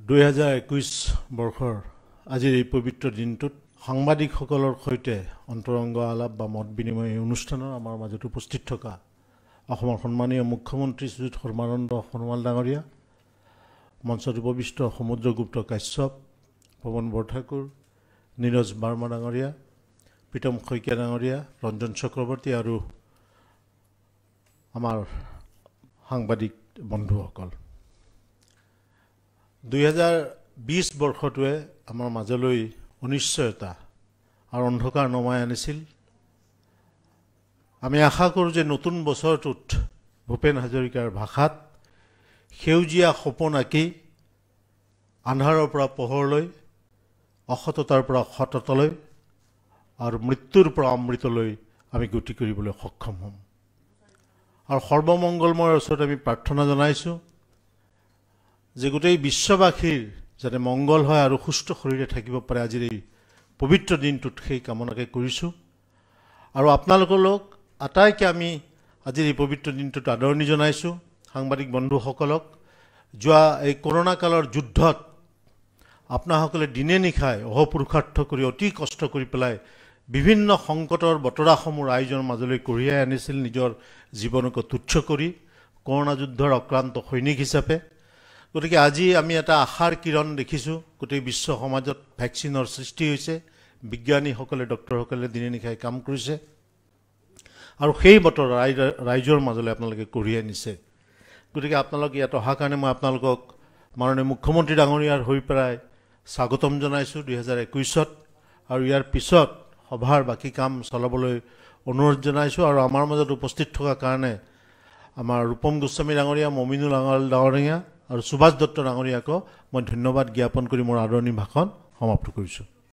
2021 বৰ্ষৰ আজিৰ এই পবিত্ৰ দিনটোত সাংবাদিকসকলৰ সৈতে অন্তৰংগ আলাপ বা মত বিনিময় অনুষ্ঠানৰ আমাৰ মাজত উপস্থিত থকা অসমৰ সন্মানীয় মুখ্যমন্ত্ৰী শ্ৰীযুত সৰ্বানন্দ সোণোৱাল ডাঙৰীয়া, মঞ্চত উপবিষ্ট সমুদ্ৰগুপ্ত কাশ্যপ, পৱন বৰঠাকুৰ, নীৰজ বাৰ্মা ডাঙৰীয়া, প্ৰীতম শইকীয়া ডাঙৰীয়া, ৰঞ্জন চক্ৰৱৰ্তী আৰু আমাৰ সাংবাদিক বন্ধুসকল, 2020 বৰ্ষটোৱে আমাৰ মাজলৈ অনিশ্চয়তা আৰু অন্ধকাৰ নমাই আনিছিল। আমি আশা কৰোঁ যে নতুন বছৰটোত ভূপেন হাজৰিকাৰ ভাষাত সেউজীয়া সপোন আঁকি আন্ধাৰৰ পৰা পোহৰলৈ, অসততাৰ পৰা সততালৈ আৰু মৃত্যুৰ পৰা অমৃতলৈ আমি গতি কৰিবলৈ সক্ষম হ'ম। আৰু সৰ্বমংগলময়ৰ ওচৰত আমি প্ৰাৰ্থনা জনাইছোঁ যে গোটেই বিশ্ববাসীৰ যাতে মংগল হয় আৰু সুস্থ শৰীৰে থাকিব পাৰে আজিৰ এই পবিত্ৰ দিনটোত সেই কামনাকে কৰিছোঁ। আৰু আপোনালোকক আটাইকে আমি আজিৰ এই পবিত্ৰ দিনটোত আদৰণি জনাইছোঁ। সাংবাদিক বন্ধুসকলক যোৱা এই কৰোণা কালৰ যুদ্ধত আপোনাসকলে দিনে নিশাই অহোপুৰুষাৰ্থ কৰি অতি কষ্ট কৰি পেলাই বিভিন্ন সংকটৰ বতৰাসমূহ ৰাইজৰ মাজলৈ কঢ়িয়াই আনিছিল, নিজৰ জীৱনক তুচ্ছ কৰি কৰোণা যুদ্ধৰ অক্ৰান্ত সৈনিক হিচাপে। গতিকে আজি আমি এটা আশাৰ কিৰণ দেখিছোঁ। গোটেই বিশ্ব সমাজত ভেকচিনৰ সৃষ্টি হৈছে, বিজ্ঞানীসকলে ডক্টৰসকলে দিনে নিশাই কাম কৰিছে আৰু সেই বতৰ ৰাইজৰ মাজলৈ আপোনালোকে কঢ়িয়াই নিছে। গতিকে আপোনালোক ইয়াত অহাৰ কাৰণে মই আপোনালোকক মাননীয় মুখ্যমন্ত্ৰী ডাঙৰীয়াৰ হৈ পেলাই স্বাগতম জনাইছোঁ 2021ত, আৰু ইয়াৰ পিছত সভাৰ বাকী কাম চলাবলৈ অনুৰোধ জনাইছোঁ। আৰু আমাৰ মাজত উপস্থিত থকাৰ কাৰণে আমাৰ ৰূপম গোস্বামী ডাঙৰীয়া, মমিনুল ডাঙৰীয়া আৰু সুভাষ দত্ত ডাঙৰীয়াকো মই ধন্যবাদ জ্ঞাপন কৰি মোৰ আদৰণি ভাষণ সমাপ্ত কৰিছোঁ।